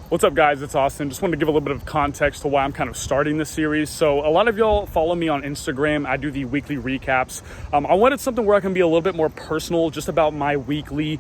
What's up, guys? It's Austin. Just wanted to give a little bit of context to why I'm kind of starting this series. So a lot of y'all follow me on Instagram. I do the weekly recaps. I wanted something where I can be a little bit more personal, just about my weekly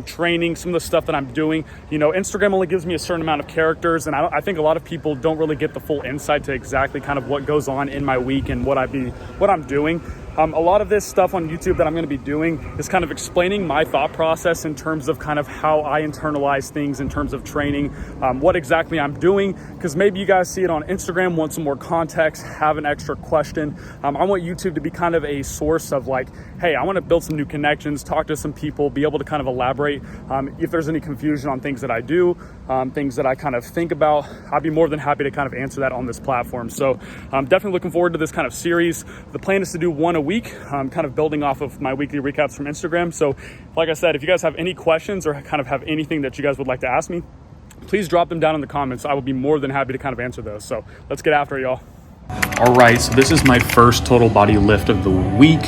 training, some of the stuff that I'm doing. You know, Instagram only gives me a certain amount of characters, and I think a lot of people don't really get the full insight to exactly kind of what goes on in my week and what I'm doing. A lot of this stuff on YouTube that I'm going to be doing is kind of explaining my thought process in terms of kind of how I internalize things in terms of training, what exactly I'm doing, because maybe you guys see it on Instagram, want some more context, have an extra question. I want YouTube to be kind of a source of like, hey, I want to build some new connections, talk to some people, be able to kind of elaborate. If there's any confusion on things that I do, things that I kind of think about, I'd be more than happy to kind of answer that on this platform. So I'm definitely looking forward to this kind of series. The plan is to do one a week, kind of building off of my weekly recaps from Instagram. So like I said, if you guys have any questions or kind of have anything that you guys would like to ask me, please drop them down in the comments. I will be more than happy to kind of answer those. So let's get after it, y'all. All right, so this is my first total body lift of the week.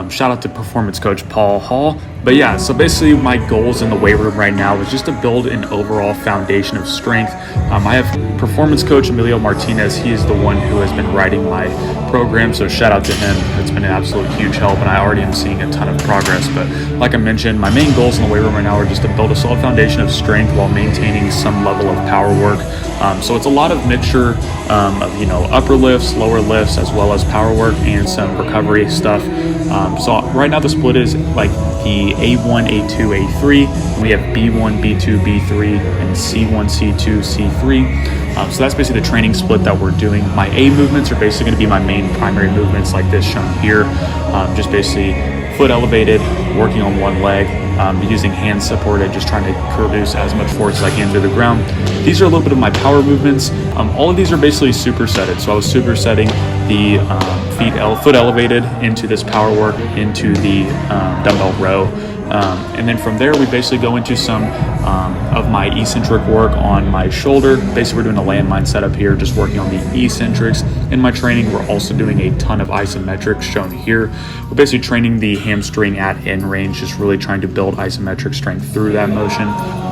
Shout out to performance coach Paul Hall. But yeah, so basically my goals in the weight room right now is just to build an overall foundation of strength. I have performance coach Emilio Martinez. He is the one who has been writing my program, so shout out to him. It's been an absolute huge help, and I already am seeing a ton of progress. But like I mentioned, my main goals in the weight room right now are just to build a solid foundation of strength while maintaining some level of power work. So it's a lot of mixture of, you know, upper lifts, lower lifts, as well as power work and some recovery stuff. So right now the split is like the A1, A2, A3, and we have B1, B2, B3, and C1, C2, C3. So that's basically the training split that we're doing. My A movements are basically going to be my main primary movements like this shown here. Just basically foot elevated, working on one leg, using hands supported, just trying to produce as much force as I can to the ground. These are a little bit of my power movements. All of these are basically supersetted. So I was supersetting the foot elevated into this power work, into the dumbbell row. And then from there, we basically go into some of my eccentric work on my shoulder. Basically, we're doing a landmine setup here, just working on the eccentrics. In my training, we're also doing a ton of isometrics shown here. We're basically training the hamstring at end range, just really trying to build isometric strength through that motion,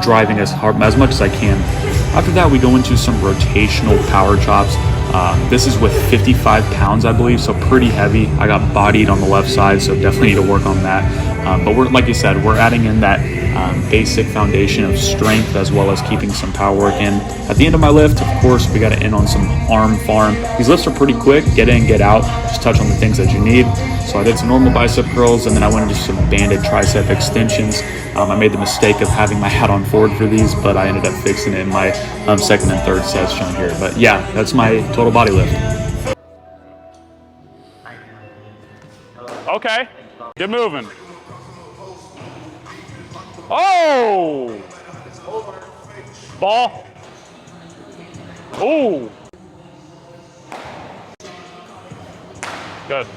driving as much as I can. After that, we go into some rotational power chops. This is with 55 pounds, I believe, so pretty heavy. I got bodied on the left side, so definitely need to work on that. But we're, like you said, we're adding in that basic foundation of strength as well as keeping some power work in. At the end of my lift, of course, we got to end on some arm farm. These lifts are pretty quick, get in, get out, just touch on the things that you need. So I did some normal bicep curls, and then I went into some banded tricep extensions. I made the mistake of having my hat on forward for these, but I ended up fixing it in my second and third sets shown here. But yeah, that's my total body lift. Okay, get moving. Oh! Ball. Ooh. Good.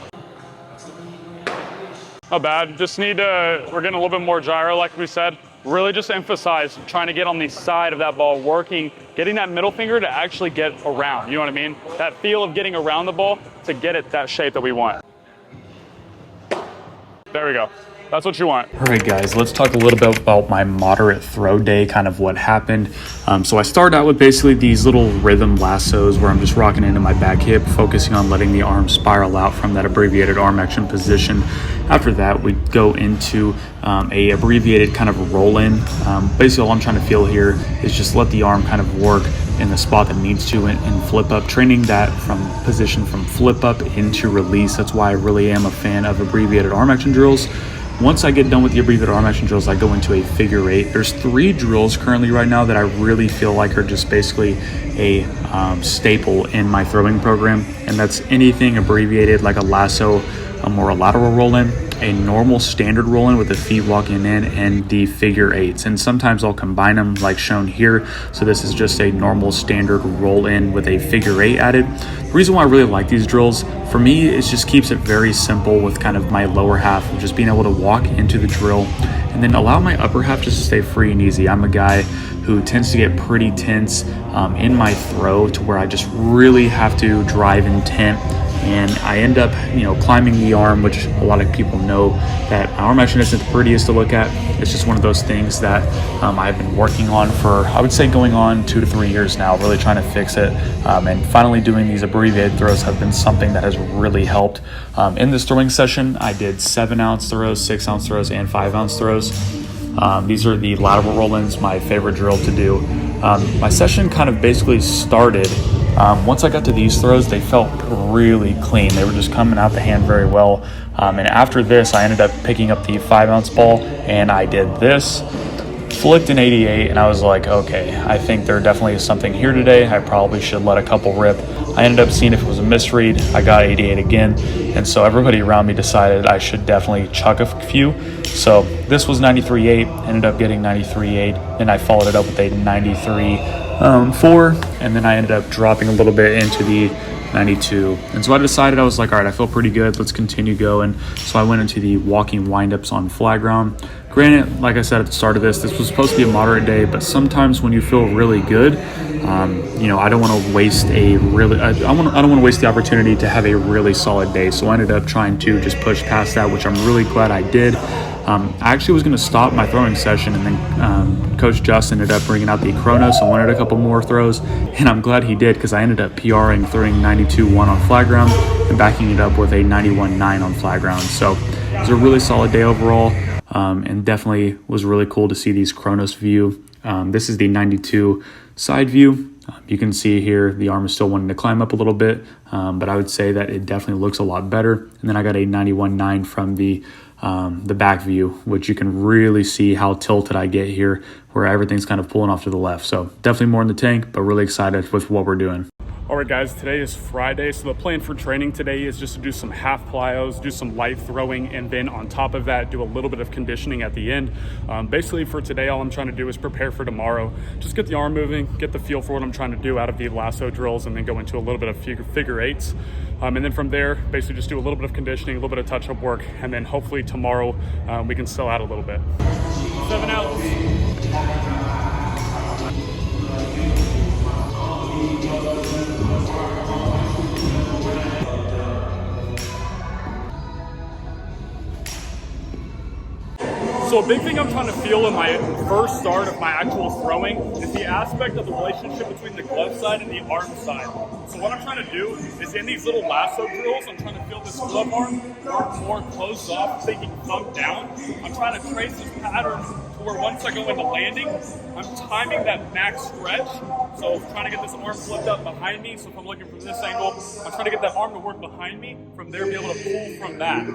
Not bad. Just need to, we're getting a little bit more gyro, like we said. Really just emphasize trying to get on the side of that ball, working, getting that middle finger to actually get around. You know what I mean? That feel of getting around the ball to get it that shape that we want. There we go. That's what you want. All right, guys, let's talk a little bit about my moderate throw day, kind of what happened. So I started out with basically these little rhythm lassos where I'm just rocking into my back hip, focusing on letting the arm spiral out from that abbreviated arm action position. After that, we go into a abbreviated kind of roll in. Basically, all I'm trying to feel here is just let the arm kind of work in the spot that needs to and flip up, training that from position from flip up into release. That's why I really am a fan of abbreviated arm action drills. Once I get done with the abbreviated arm action drills, I go into a figure eight. There's 3 drills currently right now that I really feel like are just basically a staple in my throwing program. And that's anything abbreviated like a lasso, or a lateral roll-in, a normal standard roll-in with the feet walking in, and the figure eights. And sometimes I'll combine them like shown here. So this is just a normal standard roll-in with a figure eight added. The reason why I really like these drills, for me, it just keeps it very simple with kind of my lower half, of just being able to walk into the drill and then allow my upper half just to stay free and easy. I'm a guy who tends to get pretty tense in my throw to where I just really have to drive intent and I end up, climbing the arm, which a lot of people know that my arm action isn't the prettiest to look at. It's just one of those things that I've been working on for, I would say, going on 2 to 3 years now, really trying to fix it. And finally doing these abbreviated throws have been something that has really helped. In this throwing session, I did 7-ounce throws, 6-ounce throws, and 5-ounce throws. These are the lateral roll-ins, my favorite drill to do. My session kind of basically started, once I got to these throws, they felt really clean. They were just coming out the hand very well. And after this, I ended up picking up the 5-ounce ball, and I did this, flicked an 88, and I was like, okay, I think there definitely is something here today. I probably should let a couple rip. I ended up seeing if it was a misread. I got 88 again, and so everybody around me decided I should definitely chuck a few. So this was 93.8, ended up getting 93.8, and I followed it up with a 93.4, and then I ended up dropping a little bit into the 92. And so I decided, I was like, all right, I feel pretty good. Let's continue going. So I went into the walking windups on flat ground. Granted, like I said at the start of this was supposed to be a moderate day, but sometimes when you feel really good, I don't want to waste I don't want to waste the opportunity to have a really solid day. So I ended up trying to just push past that, which I'm really glad I did. I actually was going to stop my throwing session, and then Coach Justin ended up bringing out the Chronos. I wanted a couple more throws, and I'm glad he did, because I ended up PRing, throwing 92.1 on flat ground and backing it up with a 91.9 on flat ground. So it was a really solid day overall, and definitely was really cool to see these Chronos view. This is the 92 side view. You can see here the arm is still wanting to climb up a little bit, but I would say that it definitely looks a lot better. And then I got a 91.9 from the back view, which you can really see how tilted I get here, where everything's kind of pulling off to the left. So definitely more in the tank, but really excited with what we're doing. All right, guys, today is Friday, so the plan for training today is just to do some half plyos, do some light throwing, and then on top of that, do a little bit of conditioning at the end. Basically for today, all I'm trying to do is prepare for tomorrow. Just get the arm moving, get the feel for what I'm trying to do out of the lasso drills, and then go into a little bit of figure eights. And then from there, basically just do a little bit of conditioning, a little bit of touch-up work, and then hopefully tomorrow we can sell out a little bit. 7 outs. So a big thing I'm trying to feel in my first start of my actual throwing is the aspect of the relationship between the glove side and the arm side. So what I'm trying to do is, in these little lasso drills, I'm trying to feel this glove arm more closed off, thinking thumb down. I'm trying to trace this pattern to where once I go into landing, I'm timing that max stretch. So I'm trying to get this arm flipped up behind me. So if I'm looking from this angle, I'm trying to get that arm to work behind me. From there, be able to pull from that.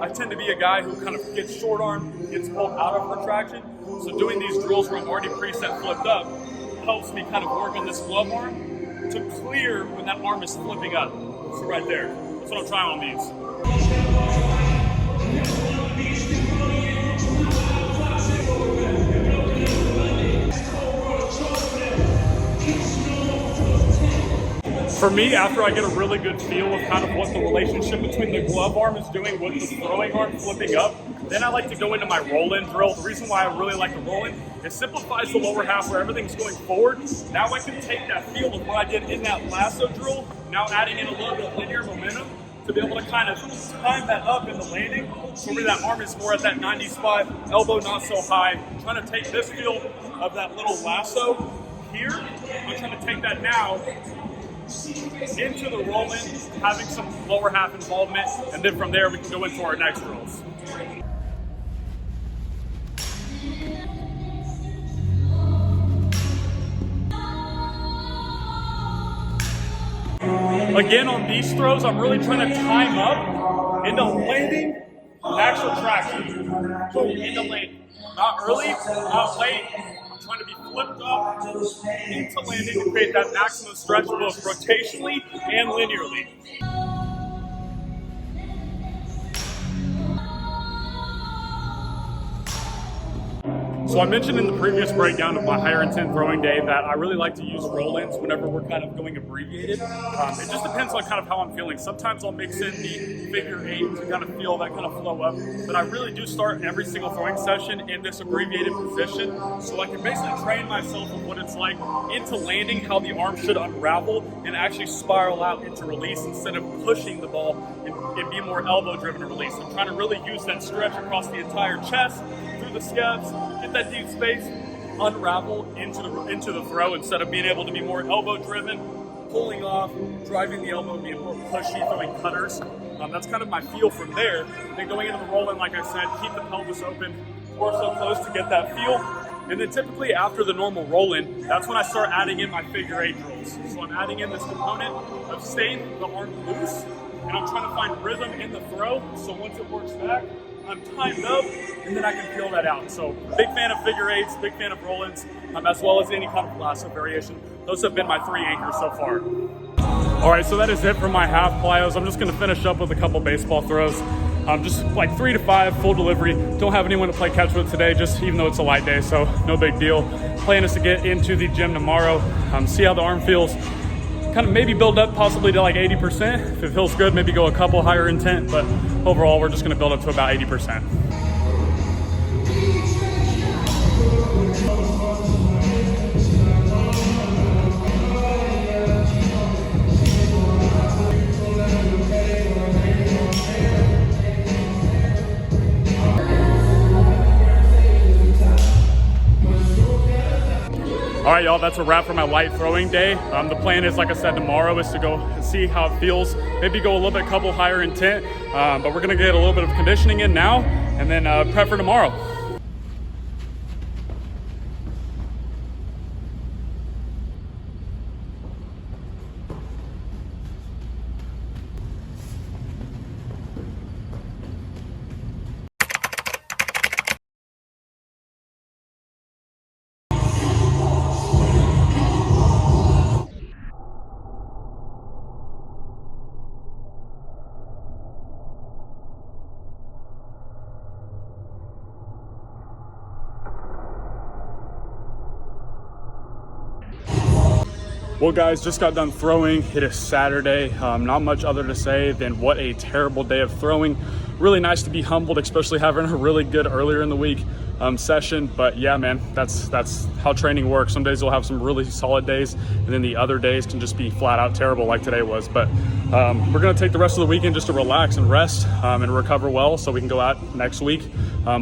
I tend to be a guy who kind of gets short arm, gets pulled out of retraction. So doing these drills where I'm already preset flipped up helps me kind of work on this glove arm to clear when that arm is flipping up. So right there, that's what I'm trying on these. For me, after I get a really good feel of kind of what the relationship between the glove arm is doing with the throwing arm flipping up, then I like to go into my roll-in drill. The reason why I really like the roll-in, it simplifies the lower half where everything's going forward. Now I can take that feel of what I did in that lasso drill, now adding in a little bit of linear momentum to be able to kind of time that up in the landing, so where that arm is more at that 90 spot, elbow not so high. I'm trying to take this feel of that little lasso here. I'm trying to take that now into the roll-in, having some lower half involvement, and then from there we can go into our next drills. Again, on these throws, I'm really trying to time up into landing, actual traction. Boom, into landing. Not early, not late. I'm trying to be flipped up into landing to create that maximum stretch both rotationally and linearly. So I mentioned in the previous breakdown of my higher intent throwing day that I really like to use roll-ins whenever we're kind of going abbreviated. It just depends on kind of how I'm feeling. Sometimes I'll mix in the figure eight to kind of feel that kind of flow up, but I really do start every single throwing session in this abbreviated position, so I can basically train myself of what it's like into landing, how the arm should unravel and actually spiral out into release instead of pushing the ball and be more elbow-driven release. I'm trying to really use that stretch across the entire chest, through the scabs, get that deep space, unravel into the throw instead of being able to be more elbow-driven, pulling off, driving the elbow, being more pushy, throwing cutters. That's kind of my feel from there. Then going into the roll-in, like I said, keep the pelvis open, torso close to get that feel. And then typically after the normal roll-in, that's when I start adding in my figure eight drills. So I'm adding in this component of staying the arm loose, and I'm trying to find rhythm in the throw. So once it works back, I'm timed up, and then I can feel that out. So big fan of figure eights, big fan of roll-ins, as well as any kind of lasso variation. Those have been my 3 anchors so far. All right, so that is it for my half plyos. I'm just gonna finish up with a couple baseball throws. Just like 3 to 5, full delivery. Don't have anyone to play catch with today, just even though it's a light day, so no big deal. Plan is to get into the gym tomorrow, see how the arm feels. Kind of maybe build up possibly to like 80%. If it feels good, maybe go a couple higher intent, but overall, we're just gonna build up to about 80%. All right, y'all, that's a wrap for my light throwing day. The plan is, like I said, tomorrow is to go and see how it feels. Maybe go a little bit couple higher intent, but we're gonna get a little bit of conditioning in now and then prep for tomorrow. Well, guys, just got done throwing. It is Saturday. Not much other to say than what a terrible day of throwing. Really nice to be humbled, especially having a really good earlier in the week session. But yeah, man, that's how training works. Some days you'll have some really solid days, and then the other days can just be flat out terrible like today was. But we're gonna take the rest of the weekend just to relax and rest and recover well so we can go out next week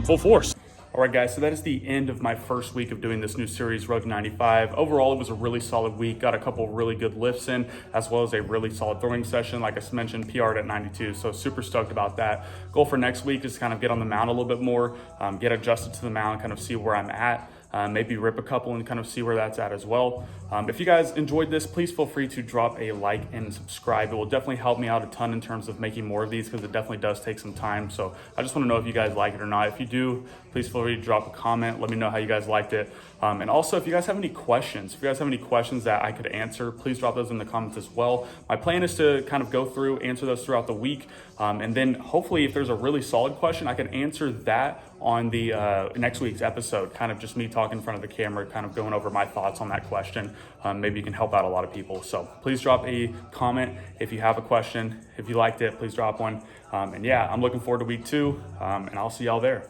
full force. All right, guys, so that is the end of my first week of doing this new series, Road to 95. Overall, it was a really solid week. Got a couple really good lifts in, as well as a really solid throwing session. Like I mentioned, PR'd at 92, so super stoked about that. Goal for next week is to kind of get on the mound a little bit more, get adjusted to the mound, kind of see where I'm at. Maybe rip a couple and kind of see where that's at as well. If you guys enjoyed this, please feel free to drop a like and subscribe. It will definitely help me out a ton in terms of making more of these because it definitely does take some time. So I just want to know if you guys like it or not. If you do, please feel free to drop a comment. Let me know how you guys liked it. And also, if you guys have any questions, that I could answer, please drop those in the comments as well. My plan is to kind of go through, answer those throughout the week. And then hopefully if there's a really solid question, I can answer that on the next week's episode, kind of just me talking in front of the camera, kind of going over my thoughts on that question. Maybe you can help out a lot of people. So please drop a comment if you have a question. If you liked it, please drop one. And yeah, I'm looking forward to week 2, and I'll see y'all there.